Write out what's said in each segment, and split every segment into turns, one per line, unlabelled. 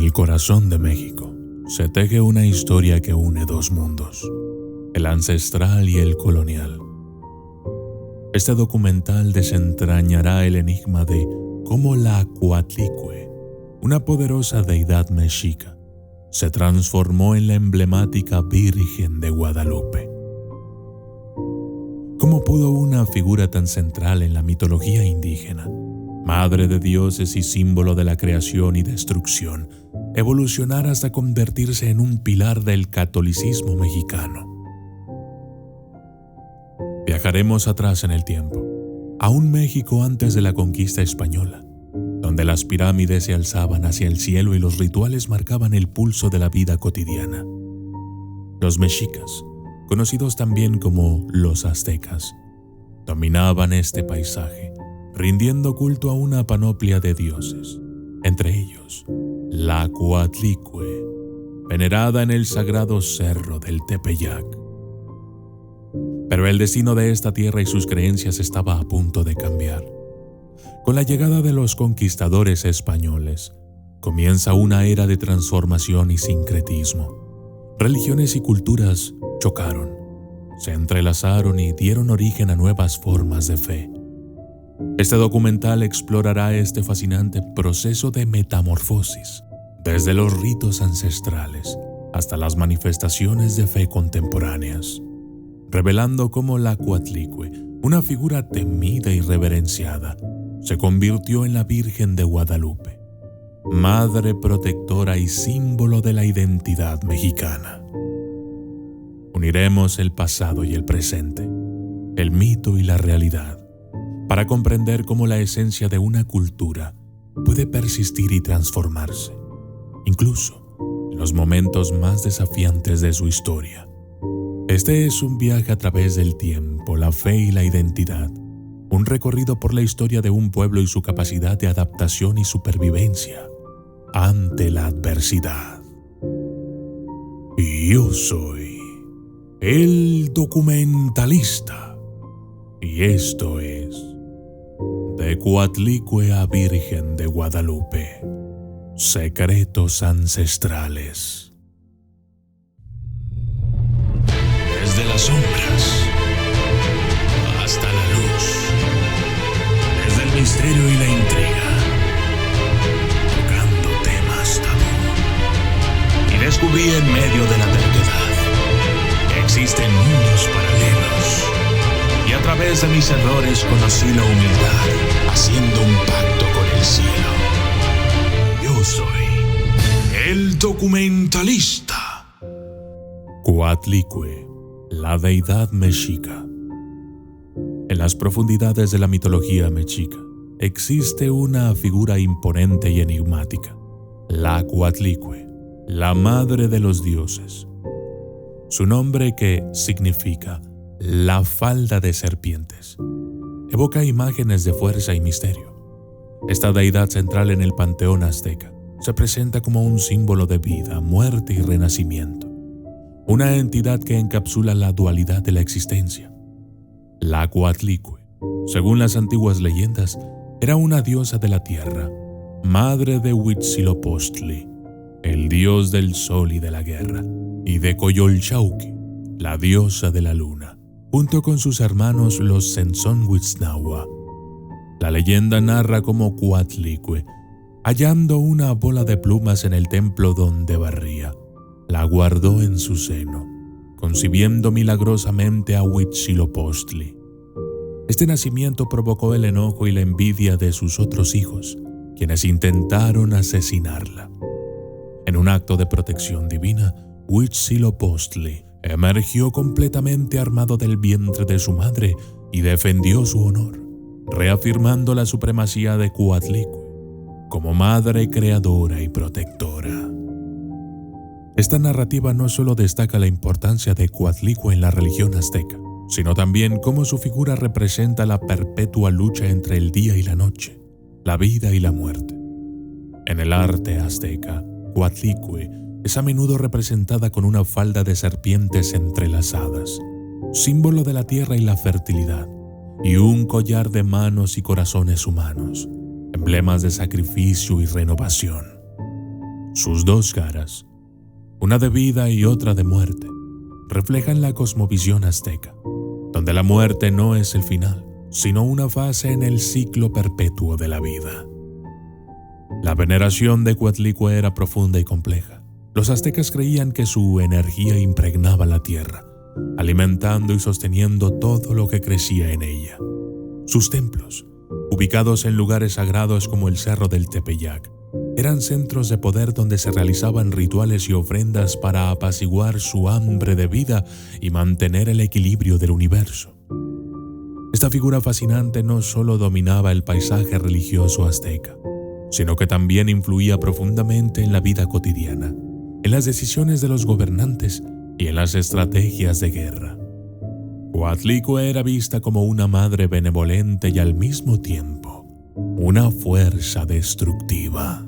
el corazón de México se teje una historia que une dos mundos, el ancestral y el colonial. Este documental desentrañará el enigma de cómo la Coatlicue, una poderosa deidad mexica, se transformó en la emblemática Virgen de Guadalupe. ¿Cómo pudo una figura tan central en la mitología indígena, madre de dioses y símbolo de la creación y destrucción, evolucionar hasta convertirse en un pilar del catolicismo mexicano? Viajaremos atrás en el tiempo, a un México antes de la conquista española, donde las pirámides se alzaban hacia el cielo y los rituales marcaban el pulso de la vida cotidiana. Los mexicas, conocidos también como los aztecas, dominaban este paisaje, rindiendo culto a una panoplia de dioses, entre ellos la Coatlicue, venerada en el sagrado cerro del Tepeyac. Pero el destino de esta tierra y sus creencias estaba a punto de cambiar. Con la llegada de los conquistadores españoles, comienza una era de transformación y sincretismo. Religiones y culturas chocaron, se entrelazaron y dieron origen a nuevas formas de fe. Este documental explorará este fascinante proceso de metamorfosis, desde los ritos ancestrales hasta las manifestaciones de fe contemporáneas, revelando cómo la Coatlicue, una figura temida y reverenciada, se convirtió en la Virgen de Guadalupe, madre protectora y símbolo de la identidad mexicana. Uniremos el pasado y el presente, el mito y la realidad, para comprender cómo la esencia de una cultura puede persistir y transformarse, incluso en los momentos más desafiantes de su historia. Este es un viaje a través del tiempo, la fe y la identidad, un recorrido por la historia de un pueblo y su capacidad de adaptación y supervivencia ante la adversidad. Y yo soy el documentalista, y esto es De Coatlicue a Virgen de Guadalupe, secretos ancestrales. Desde las sombras hasta la luz, desde el misterio y la intriga, tocando temas tabú. Y descubrí en medio de la terquedad que existen mundos paralelos. Y a través de mis errores conocí la humildad, haciendo un pacto con el cielo. Yo soy el documentalista. Coatlicue, la deidad mexica. En las profundidades de la mitología mexica existe una figura imponente y enigmática, la Coatlicue, la madre de los dioses. Su nombre, que significa la falda de serpientes, evoca imágenes de fuerza y misterio. Esta deidad central en el panteón azteca se presenta como un símbolo de vida, muerte y renacimiento, una entidad que encapsula la dualidad de la existencia. La Coatlicue, según las antiguas leyendas, era una diosa de la tierra, madre de Huitzilopochtli, el dios del sol y de la guerra, y de Coyolxauhqui, la diosa de la luna, junto con sus hermanos los Cenzontli. La leyenda narra cómo Coatlicue, hallando una bola de plumas en el templo donde barría, la guardó en su seno, concibiendo milagrosamente a Huitzilopochtli. Este nacimiento provocó el enojo y la envidia de sus otros hijos, quienes intentaron asesinarla. En un acto de protección divina, Huitzilopochtli emergió completamente armado del vientre de su madre y defendió su honor, reafirmando la supremacía de Coatlicue como madre creadora y protectora. Esta narrativa no solo destaca la importancia de Coatlicue en la religión azteca, sino también cómo su figura representa la perpetua lucha entre el día y la noche, la vida y la muerte. En el arte azteca, Coatlicue es a menudo representada con una falda de serpientes entrelazadas, símbolo de la tierra y la fertilidad, y un collar de manos y corazones humanos, emblemas de sacrificio y renovación. Sus dos caras, una de vida y otra de muerte, reflejan la cosmovisión azteca, donde la muerte no es el final, sino una fase en el ciclo perpetuo de la vida. La veneración de Coatlicue era profunda y compleja. Los aztecas creían que su energía impregnaba la tierra, alimentando y sosteniendo todo lo que crecía en ella. Sus templos, ubicados en lugares sagrados como el Cerro del Tepeyac, eran centros de poder donde se realizaban rituales y ofrendas para apaciguar su hambre de vida y mantener el equilibrio del universo. Esta figura fascinante no solo dominaba el paisaje religioso azteca, sino que también influía profundamente en la vida cotidiana, en las decisiones de los gobernantes y en las estrategias de guerra. Coatlicue era vista como una madre benevolente y al mismo tiempo una fuerza destructiva.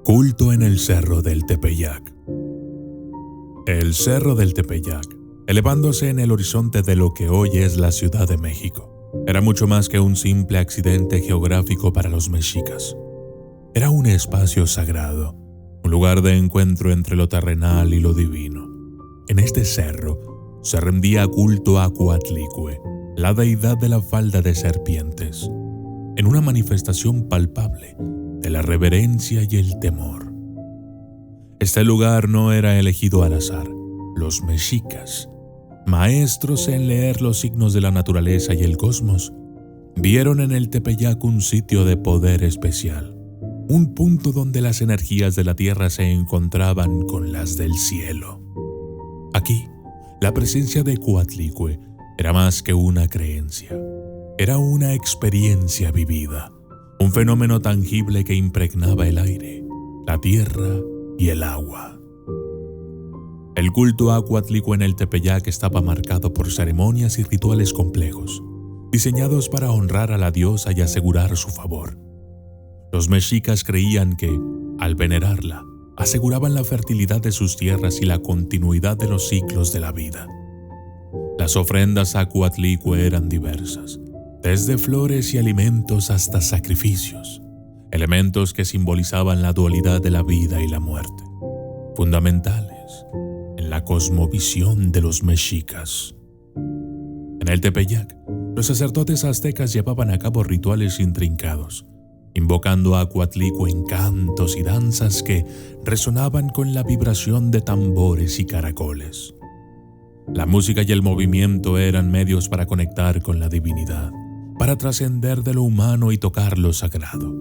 Culto en el Cerro del Tepeyac. El Cerro del Tepeyac, elevándose en el horizonte de lo que hoy es la Ciudad de México, era mucho más que un simple accidente geográfico para los mexicas. Era un espacio sagrado, un lugar de encuentro entre lo terrenal y lo divino. En este cerro se rendía culto a Coatlicue, la deidad de la falda de serpientes, en una manifestación palpable de la reverencia y el temor. Este lugar no era elegido al azar. Los mexicas, maestros en leer los signos de la naturaleza y el cosmos, vieron en el Tepeyac un sitio de poder especial, un punto donde las energías de la tierra se encontraban con las del cielo. Aquí, la presencia de Coatlicue era más que una creencia, era una experiencia vivida, un fenómeno tangible que impregnaba el aire, la tierra y el agua. El culto a Coatlicue en el Tepeyac estaba marcado por ceremonias y rituales complejos, diseñados para honrar a la diosa y asegurar su favor. Los mexicas creían que, al venerarla, aseguraban la fertilidad de sus tierras y la continuidad de los ciclos de la vida. Las ofrendas a Coatlicue eran diversas, desde flores y alimentos hasta sacrificios, elementos que simbolizaban la dualidad de la vida y la muerte, fundamentales en la cosmovisión de los mexicas. En el Tepeyac, los sacerdotes aztecas llevaban a cabo rituales intrincados, invocando a Coatlicue en cantos y danzas que resonaban con la vibración de tambores y caracoles. La música y el movimiento eran medios para conectar con la divinidad, para trascender de lo humano y tocar lo sagrado.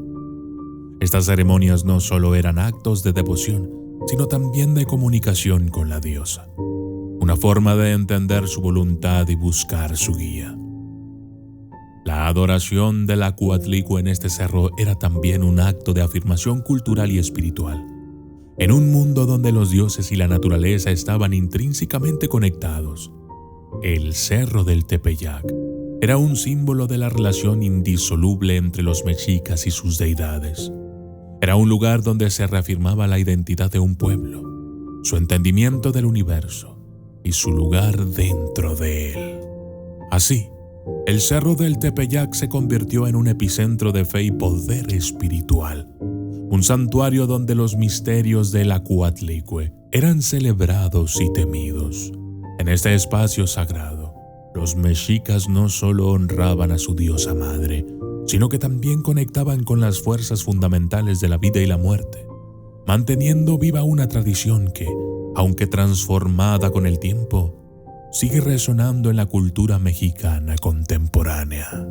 Estas ceremonias no solo eran actos de devoción, sino también de comunicación con la diosa, una forma de entender su voluntad y buscar su guía. La adoración de la Coatlicue en este cerro era también un acto de afirmación cultural y espiritual. En un mundo donde los dioses y la naturaleza estaban intrínsecamente conectados, el Cerro del Tepeyac era un símbolo de la relación indisoluble entre los mexicas y sus deidades. Era un lugar donde se reafirmaba la identidad de un pueblo, su entendimiento del universo y su lugar dentro de él. Así, el Cerro del Tepeyac se convirtió en un epicentro de fe y poder espiritual, un santuario donde los misterios de la Coatlicue eran celebrados y temidos. En este espacio sagrado, los mexicas no solo honraban a su diosa madre, sino que también conectaban con las fuerzas fundamentales de la vida y la muerte, manteniendo viva una tradición que, aunque transformada con el tiempo, sigue resonando en la cultura mexicana contemporánea.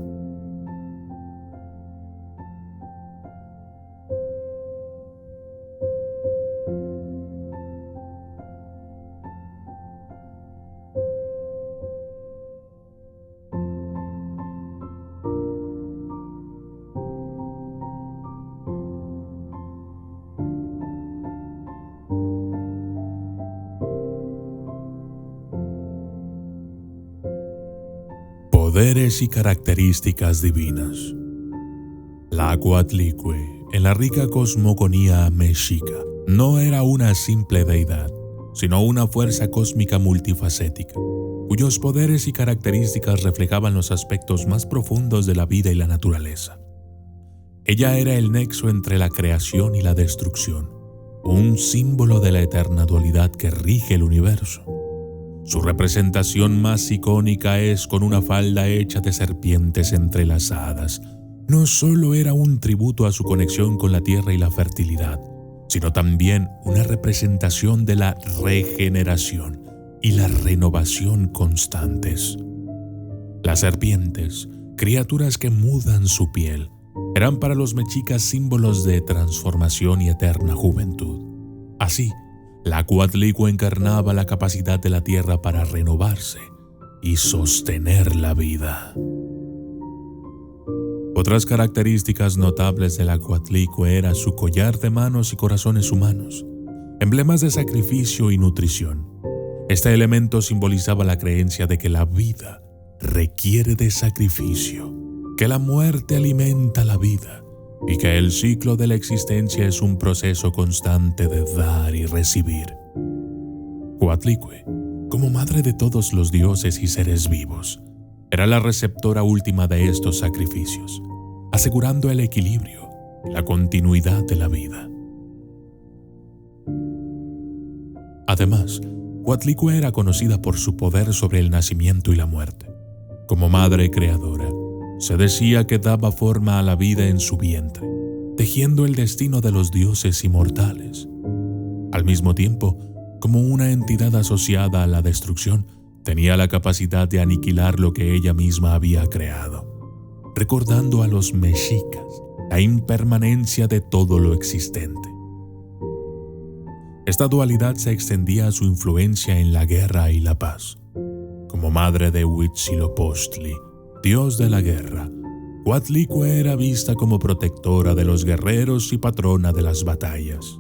Poderes y características divinas. La Coatlicue, en la rica cosmogonía mexica, no era una simple deidad, sino una fuerza cósmica multifacética, cuyos poderes y características reflejaban los aspectos más profundos de la vida y la naturaleza. Ella era el nexo entre la creación y la destrucción, un símbolo de la eterna dualidad que rige el universo. Su representación más icónica es con una falda hecha de serpientes entrelazadas. No solo era un tributo a su conexión con la tierra y la fertilidad, sino también una representación de la regeneración y la renovación constantes. Las serpientes, criaturas que mudan su piel, eran para los mexicas símbolos de transformación y eterna juventud. Así, la Coatlicue encarnaba la capacidad de la tierra para renovarse y sostener la vida. Otras características notables de la Coatlicue era su collar de manos y corazones humanos, emblemas de sacrificio y nutrición. Este elemento simbolizaba la creencia de que la vida requiere de sacrificio, que la muerte alimenta la vida y que el ciclo de la existencia es un proceso constante de dar y recibir. Coatlicue, como madre de todos los dioses y seres vivos, era la receptora última de estos sacrificios, asegurando el equilibrio y la continuidad de la vida. Además, Coatlicue era conocida por su poder sobre el nacimiento y la muerte. Como madre creadora, se decía que daba forma a la vida en su vientre, tejiendo el destino de los dioses inmortales. Al mismo tiempo, como una entidad asociada a la destrucción, tenía la capacidad de aniquilar lo que ella misma había creado, recordando a los mexicas la impermanencia de todo lo existente. Esta dualidad se extendía a su influencia en la guerra y la paz. Como madre de Huitzilopochtli, dios de la guerra, Coatlicue era vista como protectora de los guerreros y patrona de las batallas.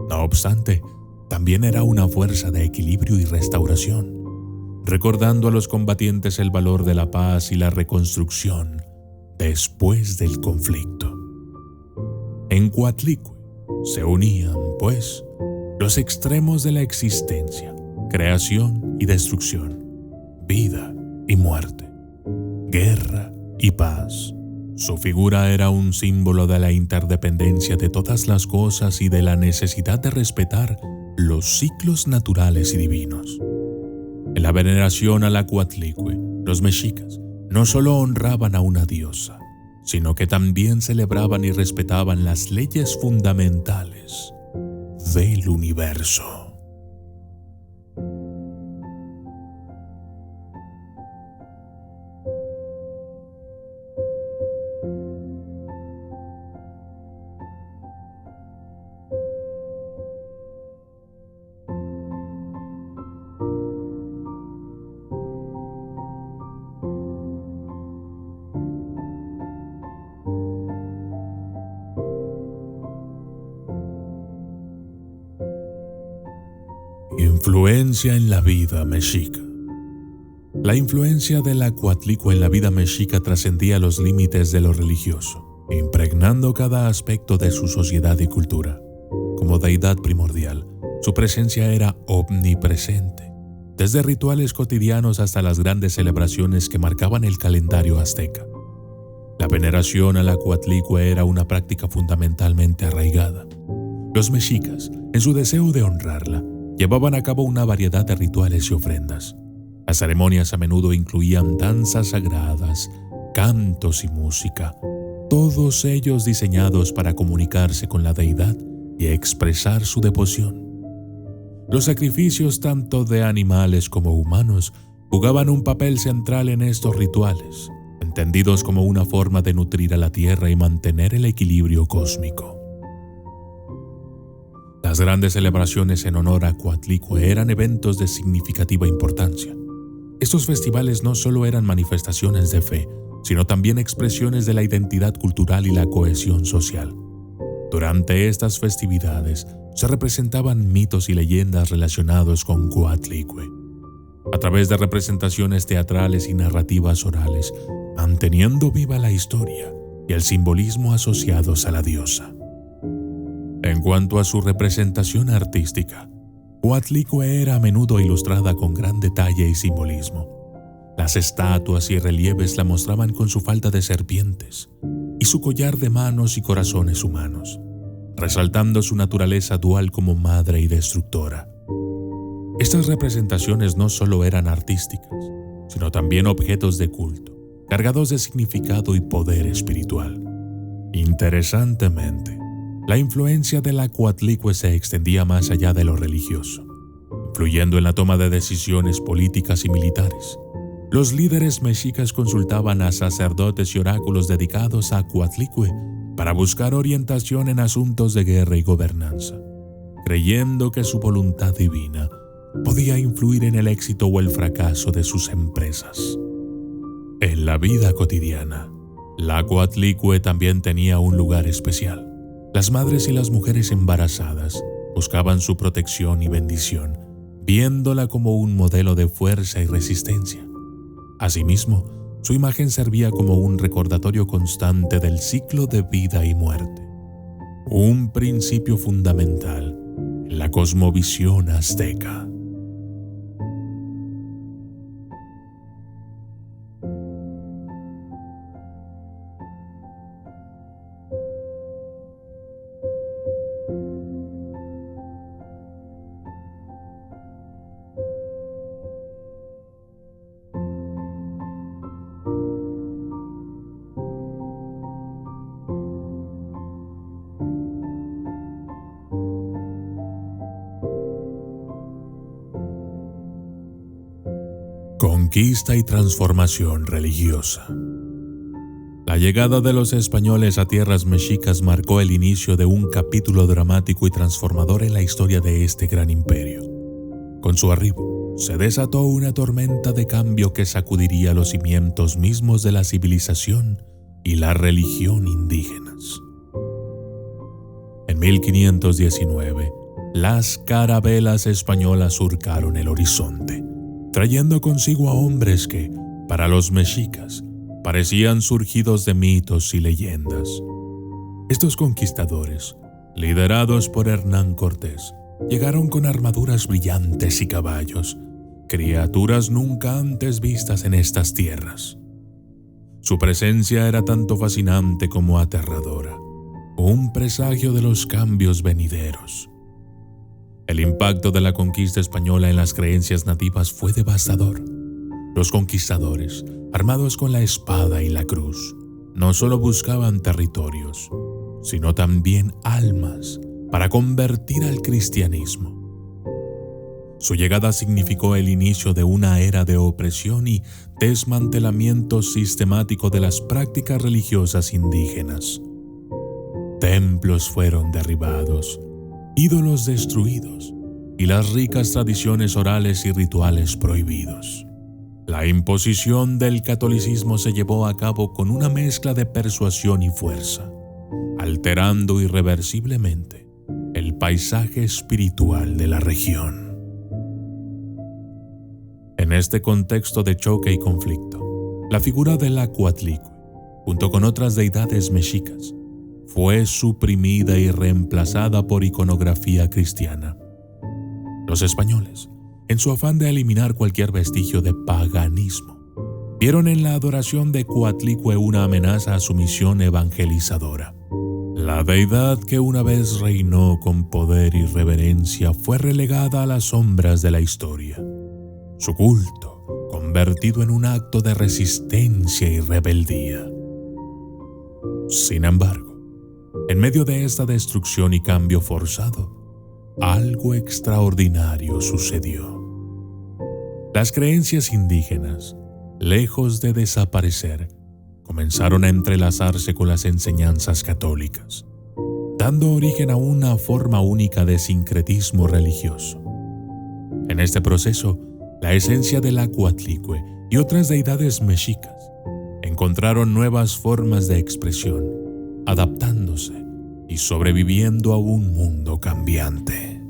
No obstante, también era una fuerza de equilibrio y restauración, recordando a los combatientes el valor de la paz y la reconstrucción después del conflicto. En Coatlicue se unían, pues, los extremos de la existencia, creación y destrucción, vida y muerte, guerra y paz. Su figura era un símbolo de la interdependencia de todas las cosas y de la necesidad de respetar los ciclos naturales y divinos. En la veneración a la Coatlicue, los mexicas no solo honraban a una diosa, sino que también celebraban y respetaban las leyes fundamentales del universo. Influencia en la vida mexica. La influencia de la Coatlicue en la vida mexica trascendía los límites de lo religioso, impregnando cada aspecto de su sociedad y cultura. Como deidad primordial, su presencia era omnipresente, desde rituales cotidianos hasta las grandes celebraciones que marcaban el calendario azteca. La veneración a la Coatlicue era una práctica fundamentalmente arraigada. Los mexicas, en su deseo de honrarla, llevaban a cabo una variedad de rituales y ofrendas. Las ceremonias a menudo incluían danzas sagradas, cantos y música, todos ellos diseñados para comunicarse con la deidad y expresar su devoción. Los sacrificios tanto de animales como humanos jugaban un papel central en estos rituales, entendidos como una forma de nutrir a la tierra y mantener el equilibrio cósmico. Las grandes celebraciones en honor a Coatlicue eran eventos de significativa importancia. Estos festivales no solo eran manifestaciones de fe, sino también expresiones de la identidad cultural y la cohesión social. Durante estas festividades se representaban mitos y leyendas relacionados con Coatlicue. a través de representaciones teatrales y narrativas orales, manteniendo viva la historia y el simbolismo asociados a la diosa. En cuanto a su representación artística, Coatlicue era a menudo ilustrada con gran detalle y simbolismo. Las estatuas y relieves la mostraban con su falda de serpientes y su collar de manos y corazones humanos, resaltando su naturaleza dual como madre y destructora. Estas representaciones no solo eran artísticas, sino también objetos de culto, cargados de significado y poder espiritual. Interesantemente, la influencia de la Coatlicue se extendía más allá de lo religioso, influyendo en la toma de decisiones políticas y militares. Los líderes mexicas consultaban a sacerdotes y oráculos dedicados a Coatlicue para buscar orientación en asuntos de guerra y gobernanza, creyendo que su voluntad divina podía influir en el éxito o el fracaso de sus empresas. En la vida cotidiana, la Coatlicue también tenía un lugar especial. Las madres y las mujeres embarazadas buscaban su protección y bendición, viéndola como un modelo de fuerza y resistencia. Asimismo, su imagen servía como un recordatorio constante del ciclo de vida y muerte, un principio fundamental en la cosmovisión azteca. Conquista y transformación religiosa. La llegada de los españoles a tierras mexicas marcó el inicio de un capítulo dramático y transformador en la historia de este gran imperio. Con su arribo, se desató una tormenta de cambio que sacudiría los cimientos mismos de la civilización y la religión indígenas. En 1519, las carabelas españolas surcaron el horizonte, trayendo consigo a hombres que, para los mexicas, parecían surgidos de mitos y leyendas. Estos conquistadores, liderados por Hernán Cortés, llegaron con armaduras brillantes y caballos, criaturas nunca antes vistas en estas tierras. Su presencia era tanto fascinante como aterradora, un presagio de los cambios venideros. El impacto de la conquista española en las creencias nativas fue devastador. Los conquistadores, armados con la espada y la cruz, no solo buscaban territorios, sino también almas para convertir al cristianismo. Su llegada significó el inicio de una era de opresión y desmantelamiento sistemático de las prácticas religiosas indígenas. Templos fueron derribados, ídolos destruidos y las ricas tradiciones orales y rituales prohibidos. La imposición del catolicismo se llevó a cabo con una mezcla de persuasión y fuerza, alterando irreversiblemente el paisaje espiritual de la región. En este contexto de choque y conflicto, la figura de la Coatlicue, junto con otras deidades mexicas, fue suprimida y reemplazada por iconografía cristiana. Los españoles, en su afán de eliminar cualquier vestigio de paganismo, vieron en la adoración de Coatlicue una amenaza a su misión evangelizadora. La deidad que una vez reinó con poder y reverencia fue relegada a las sombras de la historia. Su culto, convertido en un acto de resistencia y rebeldía. Sin embargo, en medio de esta destrucción y cambio forzado, algo extraordinario sucedió. Las creencias indígenas, lejos de desaparecer, comenzaron a entrelazarse con las enseñanzas católicas, dando origen a una forma única de sincretismo religioso. En este proceso, la esencia de la Coatlicue y otras deidades mexicas encontraron nuevas formas de expresión, adaptándose y sobreviviendo a un mundo cambiante.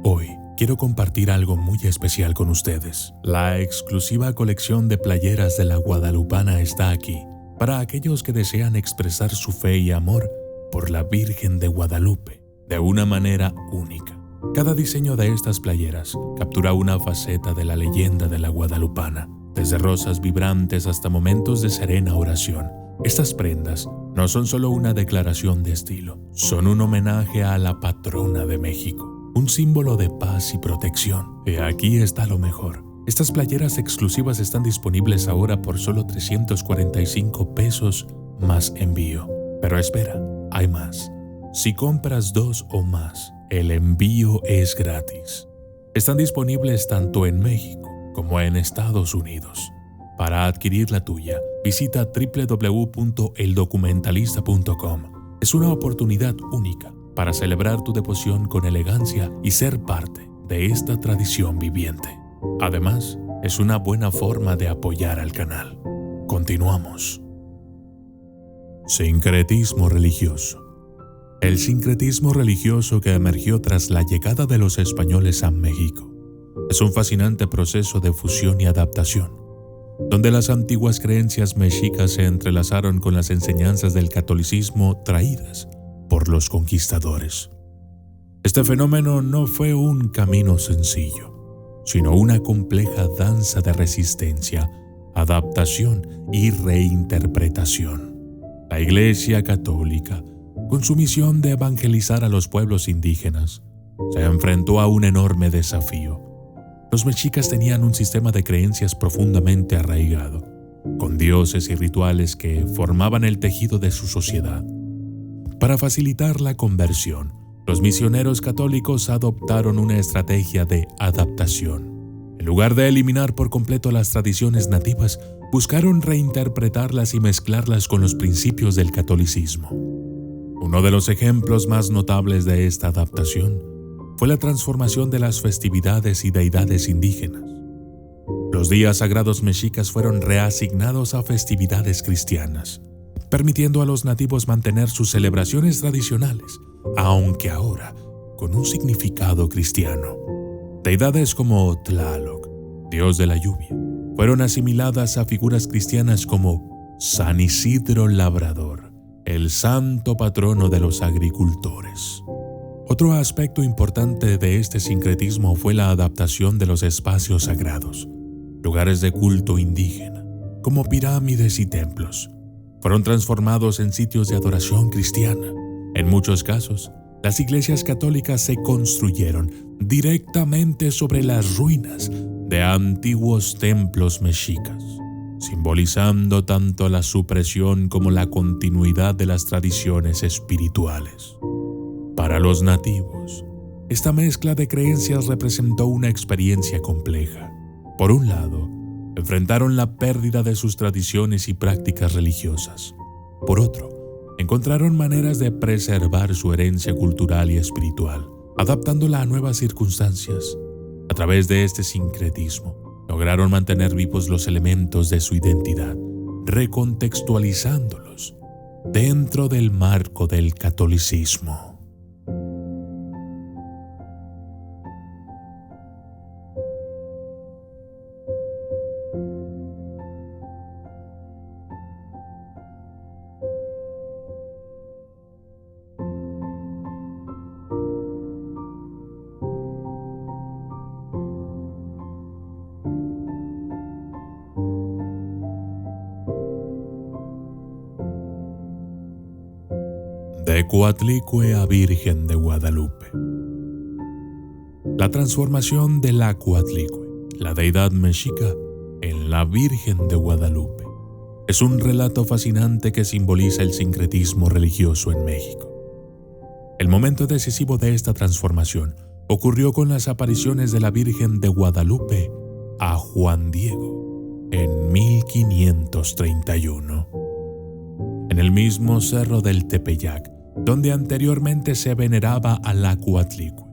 Hoy quiero compartir algo muy especial con ustedes. La exclusiva colección de playeras de la Guadalupana está aquí, para aquellos que desean expresar su fe y amor por la Virgen de Guadalupe de una manera única. Cada diseño de estas playeras captura una faceta de la leyenda de la Guadalupana, desde rosas vibrantes hasta momentos de serena oración. Estas prendas no son solo una declaración de estilo, son un homenaje a la patrona de México, un símbolo de paz y protección. Y aquí está lo mejor. Estas playeras exclusivas están disponibles ahora por solo 345 pesos más envío. Pero espera, hay más. Si compras 2 o más, el envío es gratis. Están disponibles tanto en México como en Estados Unidos. Para adquirir la tuya, visita www.eldocumentalista.com. Es una oportunidad única para celebrar tu devoción con elegancia y ser parte de esta tradición viviente. Además, es una buena forma de apoyar al canal. Continuamos. Sincretismo religioso. El sincretismo religioso que emergió tras la llegada de los españoles a México es un fascinante proceso de fusión y adaptación, donde las antiguas creencias mexicas se entrelazaron con las enseñanzas del catolicismo traídas por los conquistadores. Este fenómeno no fue un camino sencillo, sino una compleja danza de resistencia, adaptación y reinterpretación. La Iglesia Católica, con su misión de evangelizar a los pueblos indígenas, se enfrentó a un enorme desafío. Los mexicas tenían un sistema de creencias profundamente arraigado, con dioses y rituales que formaban el tejido de su sociedad. Para facilitar la conversión, los misioneros católicos adoptaron una estrategia de adaptación. En lugar de eliminar por completo las tradiciones nativas, buscaron reinterpretarlas y mezclarlas con los principios del catolicismo. Uno de los ejemplos más notables de esta adaptación fue la transformación de las festividades y deidades indígenas. Los días sagrados mexicas fueron reasignados a festividades cristianas, permitiendo a los nativos mantener sus celebraciones tradicionales, aunque ahora con un significado cristiano. Deidades como Tlaloc, dios de la lluvia, fueron asimiladas a figuras cristianas como San Isidro Labrador, el santo patrono de los agricultores. Otro aspecto importante de este sincretismo fue la adaptación de los espacios sagrados. Lugares de culto indígena, como pirámides y templos, fueron transformados en sitios de adoración cristiana. En muchos casos, las iglesias católicas se construyeron directamente sobre las ruinas de antiguos templos mexicas, simbolizando tanto la supresión como la continuidad de las tradiciones espirituales. Para los nativos, esta mezcla de creencias representó una experiencia compleja. Por un lado, enfrentaron la pérdida de sus tradiciones y prácticas religiosas. Por otro, encontraron maneras de preservar su herencia cultural y espiritual, adaptándola a nuevas circunstancias. A través de este sincretismo, lograron mantener vivos los elementos de su identidad, recontextualizándolos dentro del marco del catolicismo. De Coatlicue a Virgen de Guadalupe. La transformación de la Coatlicue, la deidad mexica, en la Virgen de Guadalupe, es un relato fascinante que simboliza el sincretismo religioso en México. El momento decisivo de esta transformación ocurrió con las apariciones de la Virgen de Guadalupe a Juan Diego en 1531. En el mismo cerro del Tepeyac, donde anteriormente se veneraba a la Coatlicue.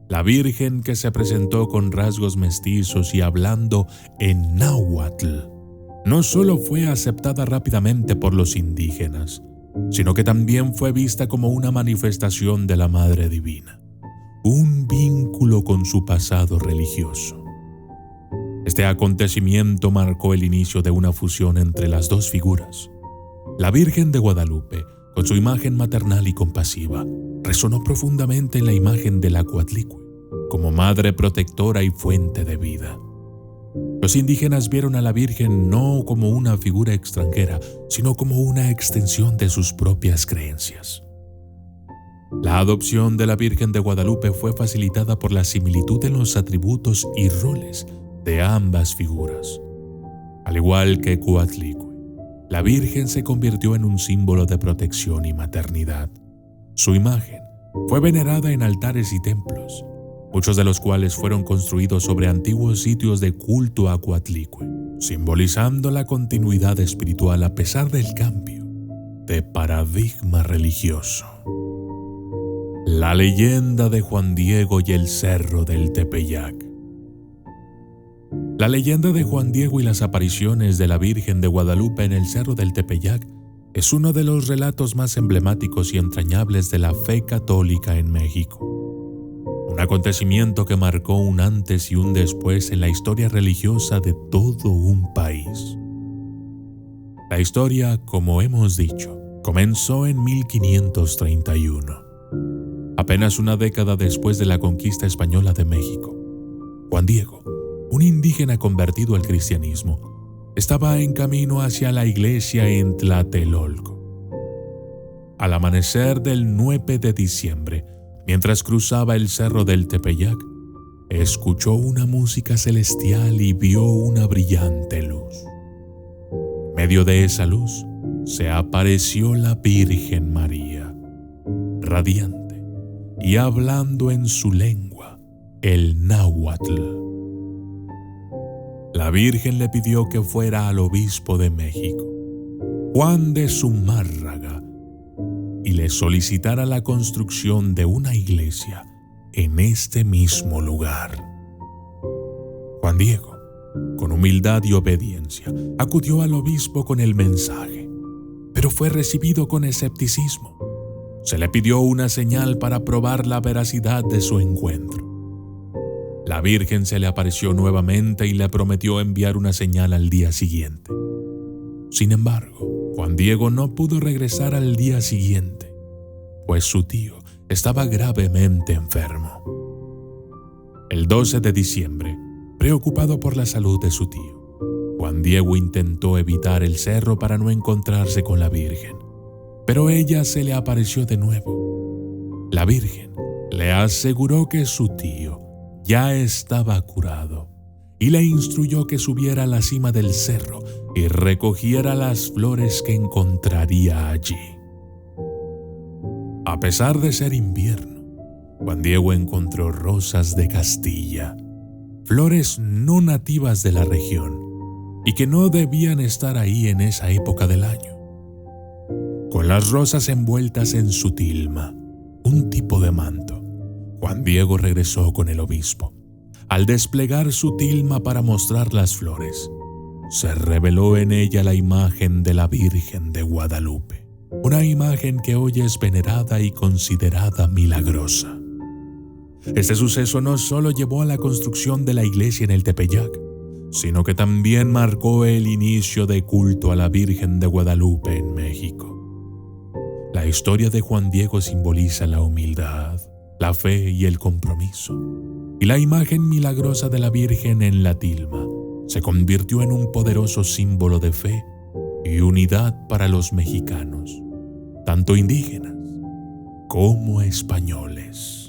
La Virgen, que se presentó con rasgos mestizos y hablando en náhuatl, no solo fue aceptada rápidamente por los indígenas, sino que también fue vista como una manifestación de la Madre Divina, un vínculo con su pasado religioso. Este acontecimiento marcó el inicio de una fusión entre las dos figuras. La Virgen de Guadalupe, con su imagen maternal y compasiva, resonó profundamente en la imagen de la Coatlicue, como madre protectora y fuente de vida. Los indígenas vieron a la Virgen no como una figura extranjera, sino como una extensión de sus propias creencias. La adopción de la Virgen de Guadalupe fue facilitada por la similitud en los atributos y roles de ambas figuras. Al igual que Coatlicue, la Virgen se convirtió en un símbolo de protección y maternidad. Su imagen fue venerada en altares y templos, muchos de los cuales fueron construidos sobre antiguos sitios de culto a Coatlicue, simbolizando la continuidad espiritual a pesar del cambio de paradigma religioso. La leyenda de Juan Diego y el Cerro del Tepeyac. La leyenda de Juan Diego y las apariciones de la Virgen de Guadalupe en el Cerro del Tepeyac es uno de los relatos más emblemáticos y entrañables de la fe católica en México. Un acontecimiento que marcó un antes y un después en la historia religiosa de todo un país. La historia, como hemos dicho, comenzó en 1531, apenas una década después de la conquista española de México. Juan Diego, un indígena convertido al cristianismo, estaba en camino hacia la iglesia en Tlatelolco. Al amanecer del 9 de diciembre, mientras cruzaba el Cerro del Tepeyac, escuchó una música celestial y vio una brillante luz. En medio de esa luz se apareció la Virgen María, radiante y hablando en su lengua, el náhuatl. La Virgen le pidió que fuera al obispo de México, Juan de Zumárraga, y le solicitara la construcción de una iglesia en este mismo lugar. Juan Diego, con humildad y obediencia, acudió al obispo con el mensaje, pero fue recibido con escepticismo. Se le pidió una señal para probar la veracidad de su encuentro. La Virgen se le apareció nuevamente y le prometió enviar una señal al día siguiente. Sin embargo, Juan Diego no pudo regresar al día siguiente, pues su tío estaba gravemente enfermo. El 12 de diciembre, preocupado por la salud de su tío, Juan Diego intentó evitar el cerro para no encontrarse con la Virgen, pero ella se le apareció de nuevo. La Virgen le aseguró que su tío ya estaba curado y le instruyó que subiera a la cima del cerro y recogiera las flores que encontraría allí. A pesar de ser invierno, Juan Diego encontró rosas de Castilla, flores no nativas de la región y que no debían estar ahí en esa época del año. Con las rosas envueltas en su tilma, un tipo de manto, Juan Diego regresó con el obispo. Al desplegar su tilma para mostrar las flores, se reveló en ella la imagen de la Virgen de Guadalupe, una imagen que hoy es venerada y considerada milagrosa. Este suceso no solo llevó a la construcción de la iglesia en el Tepeyac, sino que también marcó el inicio de culto a la Virgen de Guadalupe en México. La historia de Juan Diego simboliza la humildad, la fe y el compromiso, y la imagen milagrosa de la Virgen en la tilma se convirtió en un poderoso símbolo de fe y unidad para los mexicanos, tanto indígenas como españoles.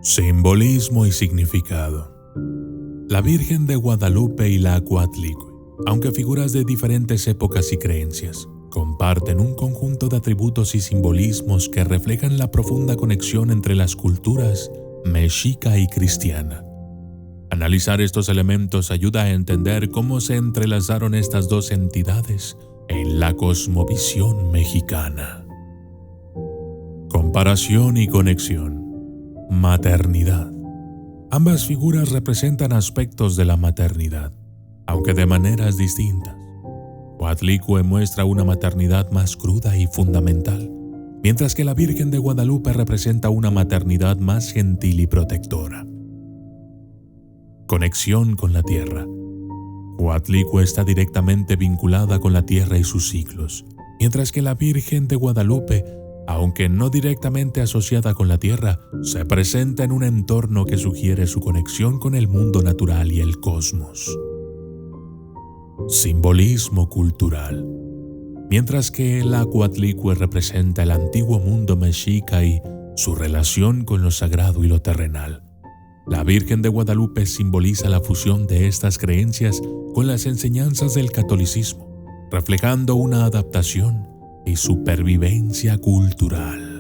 Simbolismo y significado. La Virgen de Guadalupe y la Coatlicue, aunque figuras de diferentes épocas y creencias, comparten un conjunto de atributos y simbolismos que reflejan la profunda conexión entre las culturas mexica y cristiana. Analizar estos elementos ayuda a entender cómo se entrelazaron estas dos entidades en la cosmovisión mexicana. Comparación y conexión. Maternidad. Ambas figuras representan aspectos de la maternidad, aunque de maneras distintas. Coatlicue muestra una maternidad más cruda y fundamental, mientras que la Virgen de Guadalupe representa una maternidad más gentil y protectora. Conexión con la tierra. Coatlicue está directamente vinculada con la tierra y sus ciclos, mientras que la Virgen de Guadalupe, aunque no directamente asociada con la tierra, se presenta en un entorno que sugiere su conexión con el mundo natural y el cosmos. Simbolismo cultural. Mientras que la Coatlicue representa el antiguo mundo mexica y su relación con lo sagrado y lo terrenal, la Virgen de Guadalupe simboliza la fusión de estas creencias con las enseñanzas del catolicismo, reflejando una adaptación y supervivencia cultural.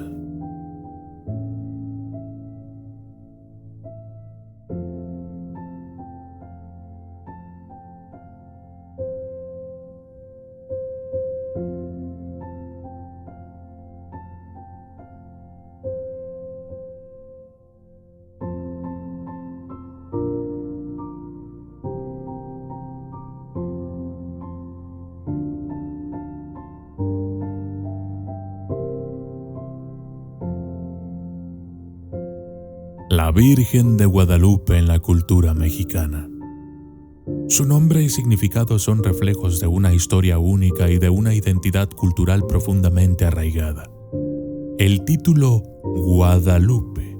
La Virgen de Guadalupe en la cultura mexicana. Su nombre y significado son reflejos de una historia única y de una identidad cultural profundamente arraigada. El título Guadalupe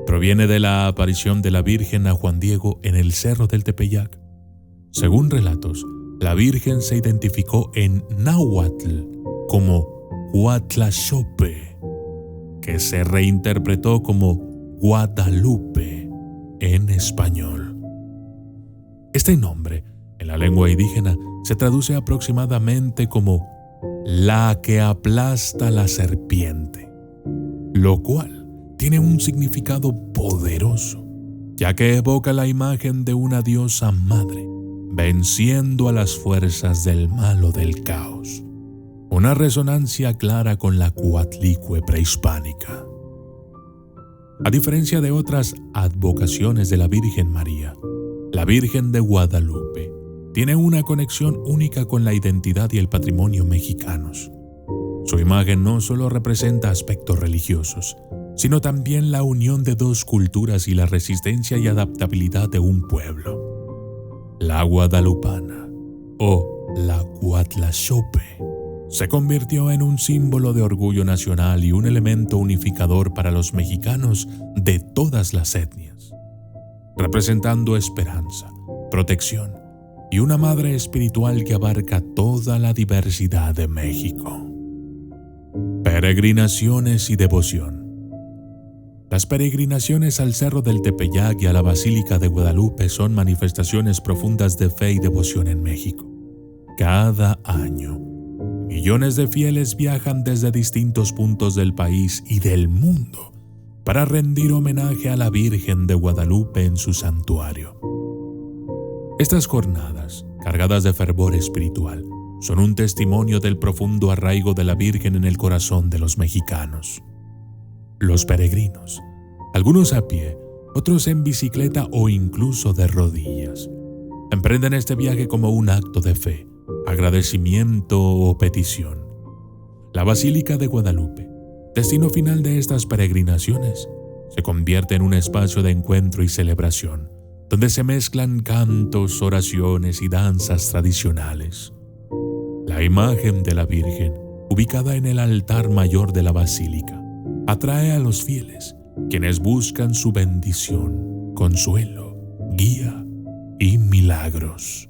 proviene de la aparición de la Virgen a Juan Diego en el Cerro del Tepeyac. Según relatos, la Virgen se identificó en náhuatl como Huatlaxope, que se reinterpretó como Guadalupe en español. Este nombre, en la lengua indígena, se traduce aproximadamente como la que aplasta la serpiente, lo cual tiene un significado poderoso, ya que evoca la imagen de una diosa madre venciendo a las fuerzas del mal o del caos. Una resonancia clara con la Coatlicue prehispánica. A diferencia de otras advocaciones de la Virgen María, la Virgen de Guadalupe tiene una conexión única con la identidad y el patrimonio mexicanos. Su imagen no solo representa aspectos religiosos, sino también la unión de dos culturas y la resistencia y adaptabilidad de un pueblo. La guadalupana, o la Huatlaxope, se convirtió en un símbolo de orgullo nacional y un elemento unificador para los mexicanos de todas las etnias, representando esperanza, protección y una madre espiritual que abarca toda la diversidad de México. Peregrinaciones y devoción. Las peregrinaciones al Cerro del Tepeyac y a la Basílica de Guadalupe son manifestaciones profundas de fe y devoción en México. Cada año, millones de fieles viajan desde distintos puntos del país y del mundo para rendir homenaje a la Virgen de Guadalupe en su santuario. Estas jornadas, cargadas de fervor espiritual, son un testimonio del profundo arraigo de la Virgen en el corazón de los mexicanos. Los peregrinos, algunos a pie, otros en bicicleta o incluso de rodillas, emprenden este viaje como un acto de fe, agradecimiento o petición. La Basílica de Guadalupe, destino final de estas peregrinaciones, se convierte en un espacio de encuentro y celebración, donde se mezclan cantos, oraciones y danzas tradicionales. La imagen de la Virgen, ubicada en el altar mayor de la basílica, atrae a los fieles, quienes buscan su bendición, consuelo, guía y milagros.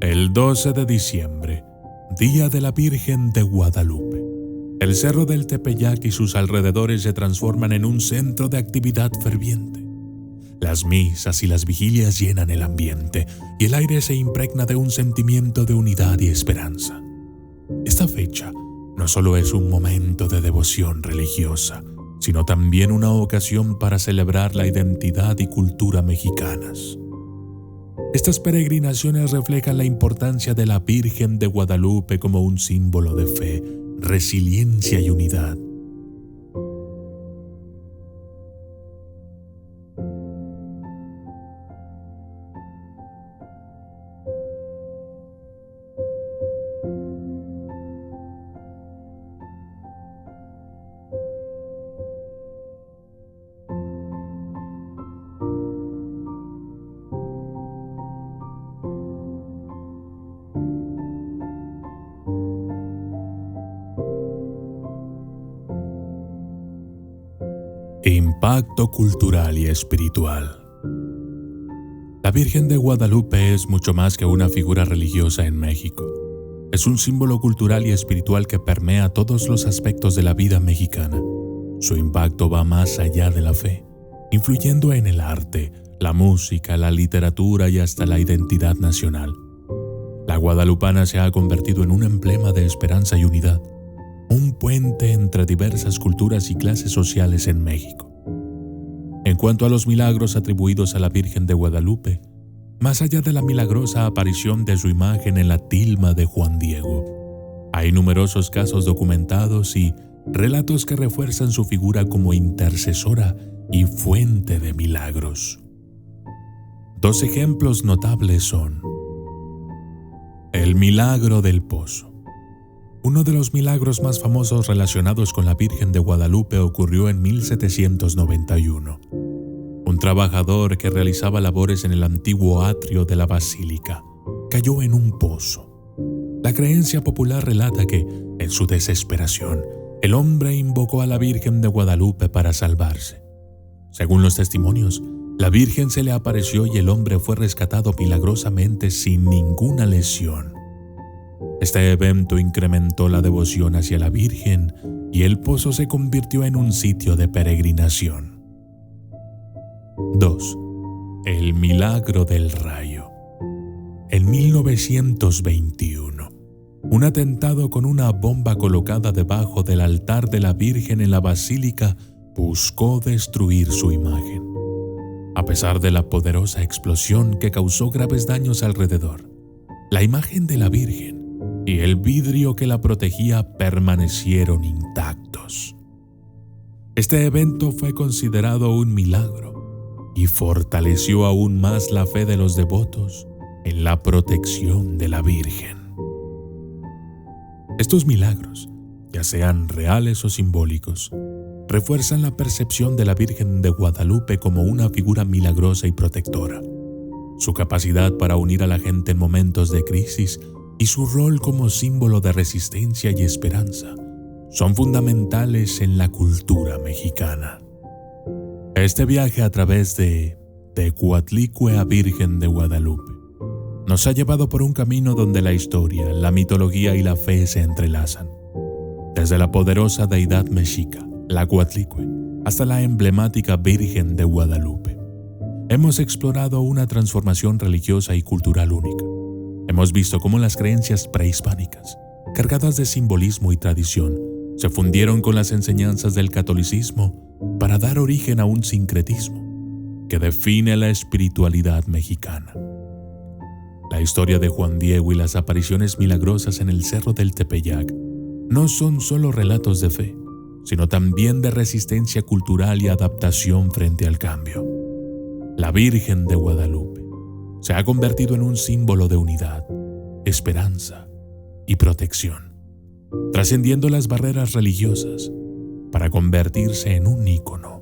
El 12 de diciembre, Día de la Virgen de Guadalupe, el Cerro del Tepeyac y sus alrededores se transforman en un centro de actividad ferviente. Las misas y las vigilias llenan el ambiente y el aire se impregna de un sentimiento de unidad y esperanza. Esta fecha no solo es un momento de devoción religiosa, sino también una ocasión para celebrar la identidad y cultura mexicanas. Estas peregrinaciones reflejan la importancia de la Virgen de Guadalupe como un símbolo de fe, resiliencia y unidad. Impacto cultural y espiritual. La Virgen de Guadalupe es mucho más que una figura religiosa en México. Es un símbolo cultural y espiritual que permea todos los aspectos de la vida mexicana. Su impacto va más allá de la fe, influyendo en el arte, la música, la literatura y hasta la identidad nacional. La guadalupana se ha convertido en un emblema de esperanza y unidad, un puente entre diversas culturas y clases sociales en México. En cuanto a los milagros atribuidos a la Virgen de Guadalupe, más allá de la milagrosa aparición de su imagen en la tilma de Juan Diego, hay numerosos casos documentados y relatos que refuerzan su figura como intercesora y fuente de milagros. Dos ejemplos notables son: el milagro del pozo. Uno de los milagros más famosos relacionados con la Virgen de Guadalupe ocurrió en 1791. Un trabajador que realizaba labores en el antiguo atrio de la basílica cayó en un pozo. La creencia popular relata que, en su desesperación, el hombre invocó a la Virgen de Guadalupe para salvarse. Según los testimonios, la Virgen se le apareció y el hombre fue rescatado milagrosamente sin ninguna lesión. Este evento incrementó la devoción hacia la Virgen y el pozo se convirtió en un sitio de peregrinación. 2. El milagro del rayo. En 1921, un atentado con una bomba colocada debajo del altar de la Virgen en la basílica buscó destruir su imagen. A pesar de la poderosa explosión que causó graves daños alrededor, la imagen de la Virgen y el vidrio que la protegía permanecieron intactos. Este evento fue considerado un milagro y fortaleció aún más la fe de los devotos en la protección de la Virgen. Estos milagros, ya sean reales o simbólicos, refuerzan la percepción de la Virgen de Guadalupe como una figura milagrosa y protectora. Su capacidad para unir a la gente en momentos de crisis y su rol como símbolo de resistencia y esperanza son fundamentales en la cultura mexicana. Este viaje a través de Coatlicue a Virgen de Guadalupe nos ha llevado por un camino donde la historia, la mitología y la fe se entrelazan. Desde la poderosa deidad mexica, la Coatlicue, hasta la emblemática Virgen de Guadalupe. Hemos explorado una transformación religiosa y cultural única. Hemos visto cómo las creencias prehispánicas, cargadas de simbolismo y tradición, se fundieron con las enseñanzas del catolicismo para dar origen a un sincretismo que define la espiritualidad mexicana. La historia de Juan Diego y las apariciones milagrosas en el Cerro del Tepeyac no son solo relatos de fe, sino también de resistencia cultural y adaptación frente al cambio. La Virgen de Guadalupe se ha convertido en un símbolo de unidad, esperanza y protección, trascendiendo las barreras religiosas para convertirse en un ícono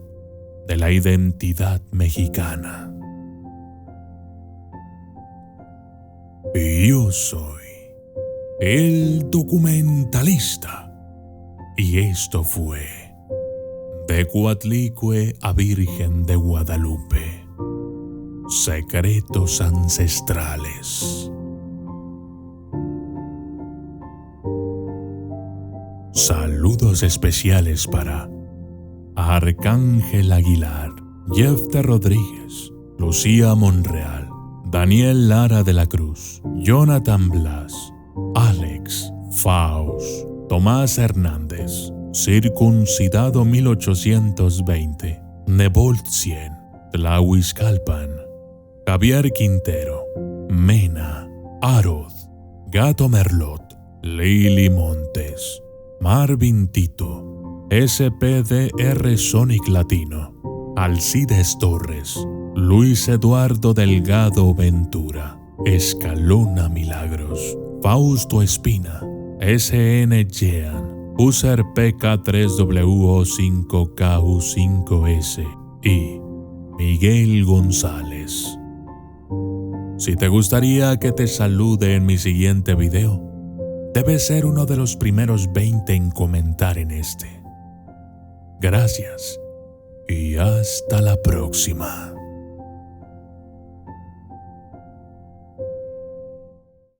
de la identidad mexicana. Yo soy el documentalista y esto fue De Coatlicue a Virgen de Guadalupe. Secretos ancestrales. Saludos especiales para Arcángel Aguilar, Jefte Rodríguez, Lucía Monreal, Daniel Lara de la Cruz, Jonathan Blas, Alex, Faust, Tomás Hernández, Circuncidado 1820, Neboltien, Tlahuizcalpan, Javier Quintero, Mena, Arod, Gato Merlot, Lili Montes, Marvin Tito, SPDR Sonic Latino, Alcides Torres, Luis Eduardo Delgado Ventura, Escalona Milagros, Fausto Espina, SN Jean, User PK3WO5KU5S y Miguel González. Si te gustaría que te salude en mi siguiente video, debes ser uno de los primeros 20 en comentar en este. Gracias y hasta la próxima.